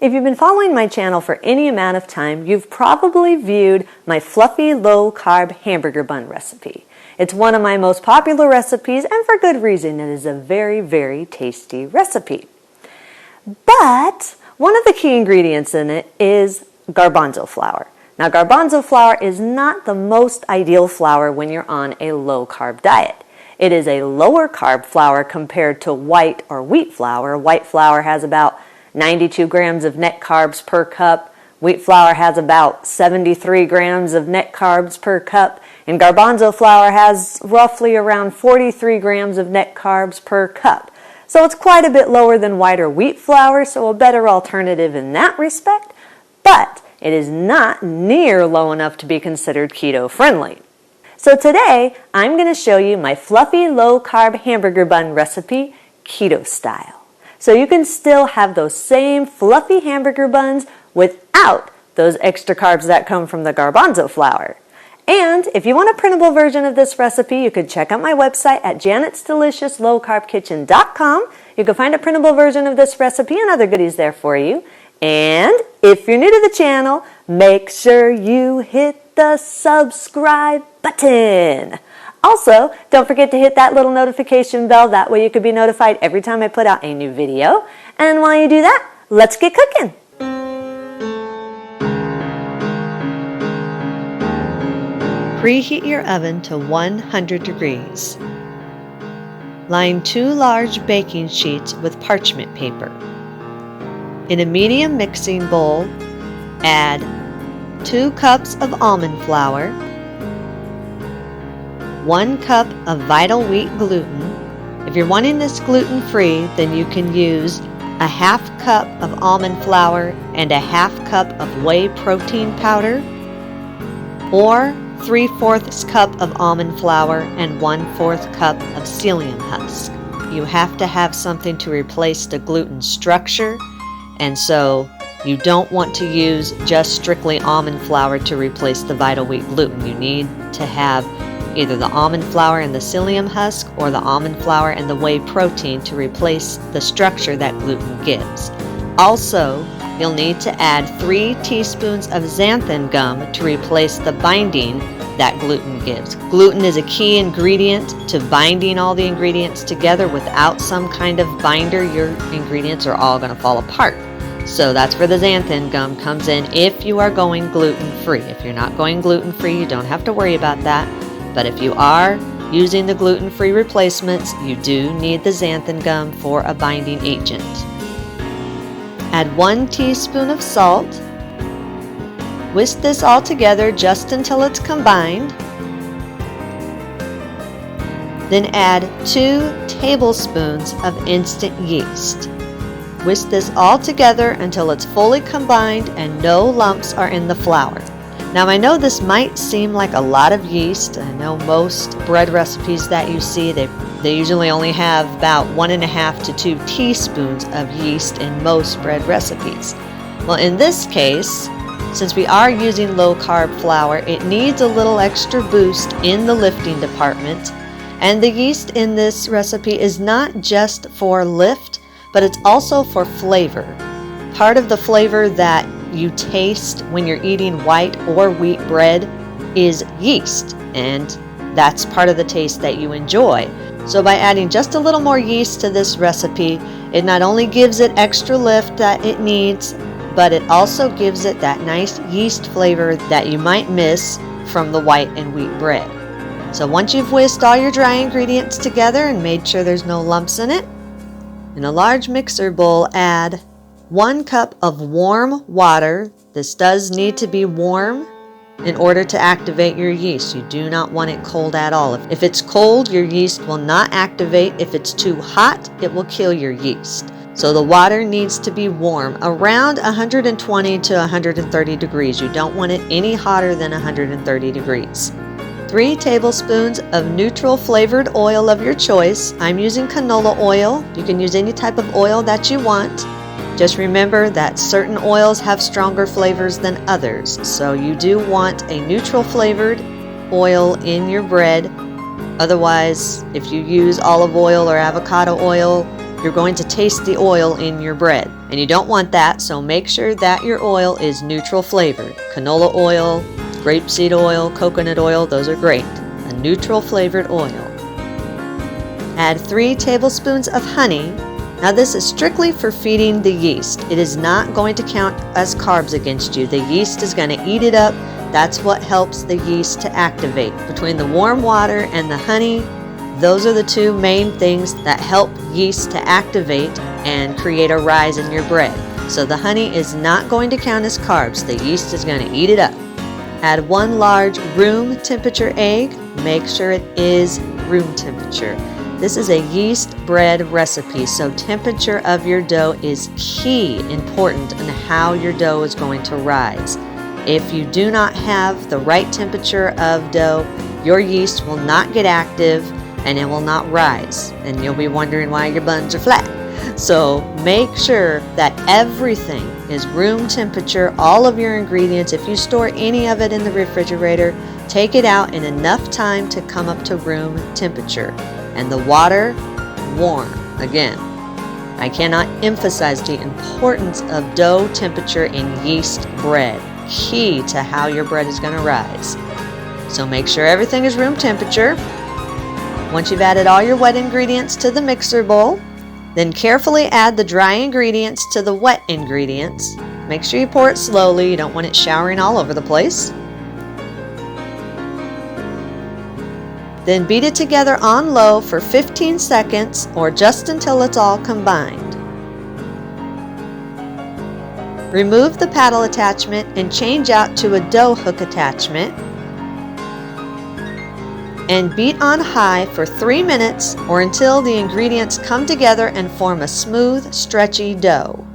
If you've been following my channel for any amount of time, you've probably viewed my fluffy low-carb hamburger bun recipe. It's one of my most popular recipes, and for good reason. It is a very, very tasty recipe. But one of the key ingredients in it is garbanzo flour. Now, garbanzo flour is not the most ideal flour when you're on a low-carb diet. It is a lower carb flour compared to white or wheat flour. White flour has about 92 grams of net carbs per cup. Wheat flour has about 73 grams of net carbs per cup. And garbanzo flour has roughly around 43 grams of net carbs per cup. So it's quite a bit lower than white or wheat flour, so a better alternative in that respect. But it is not near low enough to be considered keto friendly. So today, I'm going to show you my fluffy low-carb hamburger bun recipe, keto style. So you can still have those same fluffy hamburger buns without those extra carbs that come from the garbanzo flour. And if you want a printable version of this recipe, you could check out my website at janetsdeliciouslowcarbkitchen.com. You can find a printable version of this recipe and other goodies there for you. And if you're new to the channel, make sure you hit the subscribe button. Also, don't forget to hit that little notification bell. That way you can be notified every time I put out a new video. And while you do that, let's get cooking. Preheat your oven to 100 degrees. Line 2 large baking sheets with parchment paper. In a medium mixing bowl, add 2 cups of almond flour, 1 cup of vital wheat gluten. If you're wanting this gluten-free, then you can use a half cup of almond flour and a half cup of whey protein powder, or 3/4 cup of almond flour and 1/4 cup of psyllium husk. You have to have something to replace the gluten structure, and so you don't want to use just strictly almond flour to replace the vital wheat gluten. You need to have either the almond flour and the psyllium husk or the almond flour and the whey protein to replace the structure that gluten gives. Also, you'll need to add 3 teaspoons of xanthan gum to replace the binding that gluten gives. Gluten is a key ingredient to binding all the ingredients together. Without some kind of binder, your ingredients are all going to fall apart. So that's where the xanthan gum comes in if you are going gluten-free. If you're not going gluten-free, you don't have to worry about that. But if you are using the gluten-free replacements, you do need the xanthan gum for a binding agent. Add 1 teaspoon of salt. Whisk this all together just until it's combined. Then add 2 tablespoons of instant yeast. Whisk this all together until it's fully combined and no lumps are in the flour. Now, I know this might seem like a lot of yeast. I know most bread recipes that you see, they usually only have about 1.5 to 2 teaspoons of yeast in most bread recipes. Well, in this case, since we are using low-carb flour, it needs a little extra boost in the lifting department. And the yeast in this recipe is not just for lift, but it's also for flavor. Part of the flavor that you taste when you're eating white or wheat bread is yeast, and that's part of the taste that you enjoy. So by adding just a little more yeast to this recipe, it not only gives it extra lift that it needs, but it also gives it that nice yeast flavor that you might miss from the white and wheat bread. So once you've whisked all your dry ingredients together and made sure there's no lumps in it, in a large mixer bowl, add 1 cup of warm water. This does need to be warm in order to activate your yeast. You do not want it cold at all. If it's cold, your yeast will not activate. If it's too hot, it will kill your yeast. So the water needs to be warm, around 120 to 130 degrees. You don't want it any hotter than 130 degrees. 3 tablespoons of neutral flavored oil of your choice. I'm using canola oil. You can use any type of oil that you want. Just remember that certain oils have stronger flavors than others, so you do want a neutral flavored oil in your bread. Otherwise, if you use olive oil or avocado oil, you're going to taste the oil in your bread. And you don't want that, so make sure that your oil is neutral flavored. Canola oil, grapeseed oil, coconut oil, those are great. A neutral flavored oil. Add 3 tablespoons of honey. Now this is strictly for feeding the yeast. It is not going to count as carbs against you. The yeast is going to eat it up. That's what helps the yeast to activate. Between the warm water and the honey, those are the 2 main things that help yeast to activate and create a rise in your bread. So the honey is not going to count as carbs. The yeast is going to eat it up. Add 1 large room temperature egg. Make sure it is room temperature. This is a yeast bread recipe, so temperature of your dough is key important in how your dough is going to rise. If you do not have the right temperature of dough, your yeast will not get active and it will not rise, and you'll be wondering why your buns are flat. So make sure that everything is room temperature, all of your ingredients. If you store any of it in the refrigerator, take it out in enough time to come up to room temperature. And the water, warm. Again, I cannot emphasize the importance of dough temperature in yeast bread. Key to how your bread is going to rise. So make sure everything is room temperature. Once you've added all your wet ingredients to the mixer bowl, then carefully add the dry ingredients to the wet ingredients. Make sure you pour it slowly. You don't want it showering all over the place. Then beat it together on low for 15 seconds or just until it's all combined. Remove the paddle attachment and change out to a dough hook attachment. And beat on high for 3 minutes or until the ingredients come together and form a smooth, stretchy dough.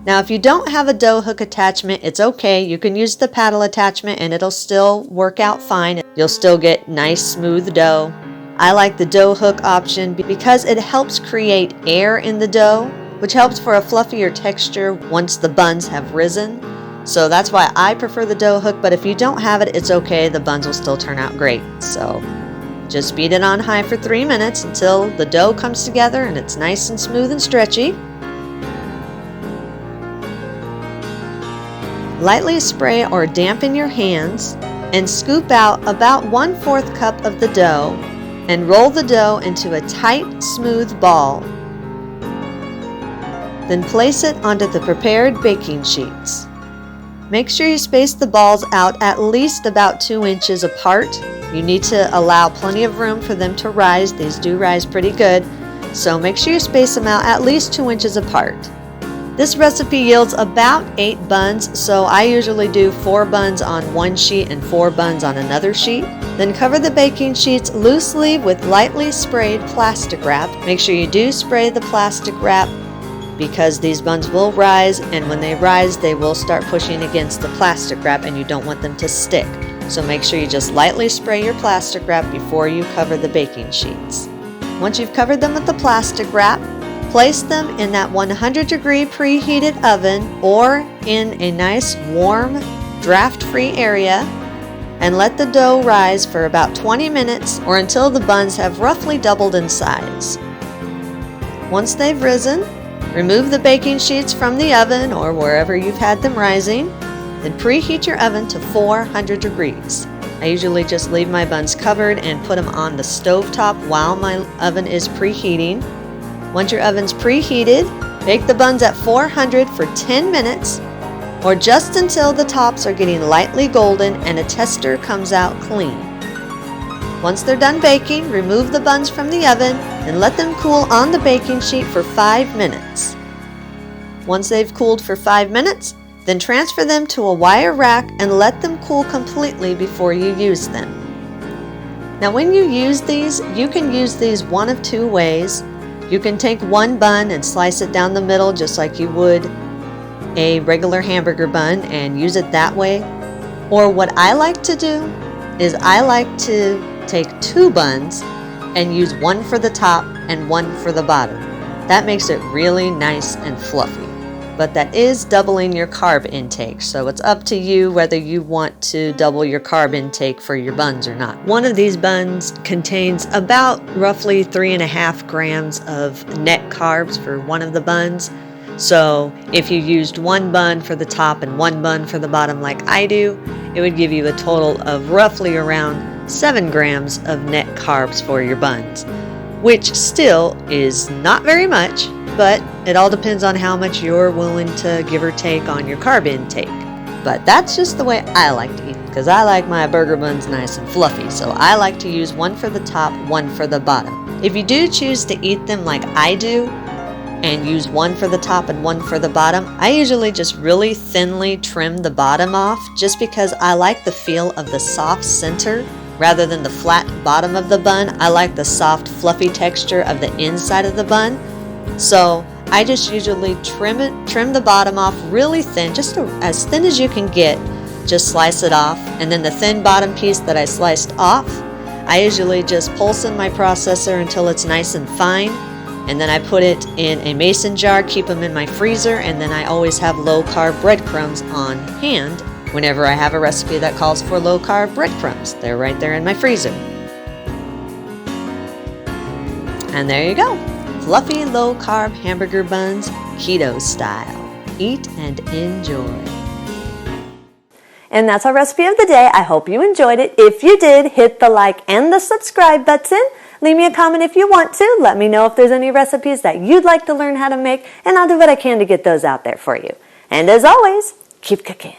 Now, if you don't have a dough hook attachment, it's okay. You can use the paddle attachment and it'll still work out fine. You'll still get nice, smooth dough. I like the dough hook option because it helps create air in the dough, which helps for a fluffier texture once the buns have risen. So that's why I prefer the dough hook, but if you don't have it, it's okay. The buns will still turn out great. So just beat it on high for 3 minutes until the dough comes together and it's nice and smooth and stretchy. Lightly spray or dampen your hands and scoop out about 1/4 cup of the dough and roll the dough into a tight, smooth ball. Then place it onto the prepared baking sheets. Make sure you space the balls out at least about 2 inches apart. You need to allow plenty of room for them to rise. These do rise pretty good, so make sure you space them out at least 2 inches apart. This recipe yields about 8 buns, so I usually do 4 buns on one sheet and 4 buns on another sheet. Then cover the baking sheets loosely with lightly sprayed plastic wrap. Make sure you do spray the plastic wrap because these buns will rise, and when they rise, they will start pushing against the plastic wrap and you don't want them to stick. So make sure you just lightly spray your plastic wrap before you cover the baking sheets. Once you've covered them with the plastic wrap, place them in that 100-degree preheated oven or in a nice warm, draft-free area and let the dough rise for about 20 minutes or until the buns have roughly doubled in size. Once they've risen, remove the baking sheets from the oven or wherever you've had them rising, then preheat your oven to 400 degrees. I usually just leave my buns covered and put them on the stovetop while my oven is preheating. Once your oven's preheated, bake the buns at 400 for 10 minutes or just until the tops are getting lightly golden and a tester comes out clean. Once they're done baking, remove the buns from the oven and let them cool on the baking sheet for 5 minutes. Once they've cooled for 5 minutes, then transfer them to a wire rack and let them cool completely before you use them. Now when you use these, you can use these one of 2 ways. You can take one bun and slice it down the middle just like you would a regular hamburger bun and use it that way. Or what I like to do is I like to take 2 buns and use one for the top and one for the bottom. That makes it really nice and fluffy. but that is doubling your carb intake. So it's up to you whether you want to double your carb intake for your buns or not. One of these buns contains about roughly 3.5 grams of net carbs for one of the buns. So if you used one bun for the top and one bun for the bottom like I do, it would give you a total of roughly around 7 grams of net carbs for your buns, which still is not very much, but it all depends on how much you're willing to give or take on your carb intake. But that's just the way I like to eat, because I like my burger buns nice and fluffy, so I like to use one for the top, one for the bottom. If you do choose to eat them like I do, and use one for the top and one for the bottom, I usually just really thinly trim the bottom off, just because I like the feel of the soft center rather than the flat bottom of the bun. I like the soft fluffy texture of the inside of the bun. So I just usually trim the bottom off really thin, just as thin as you can get. Just slice it off, and then the thin bottom piece that I sliced off, I usually just pulse in my processor until it's nice and fine. And then I put it in a mason jar, keep them in my freezer, and then I always have low-carb breadcrumbs on hand whenever I have a recipe that calls for low-carb breadcrumbs. They're right there in my freezer. And there you go. Fluffy low-carb hamburger buns, keto style. Eat and enjoy. And that's our recipe of the day. I hope you enjoyed it. If you did, hit the like and the subscribe button. Leave me a comment if you want to. Let me know if there's any recipes that you'd like to learn how to make, and I'll do what I can to get those out there for you. And as always, keep cooking.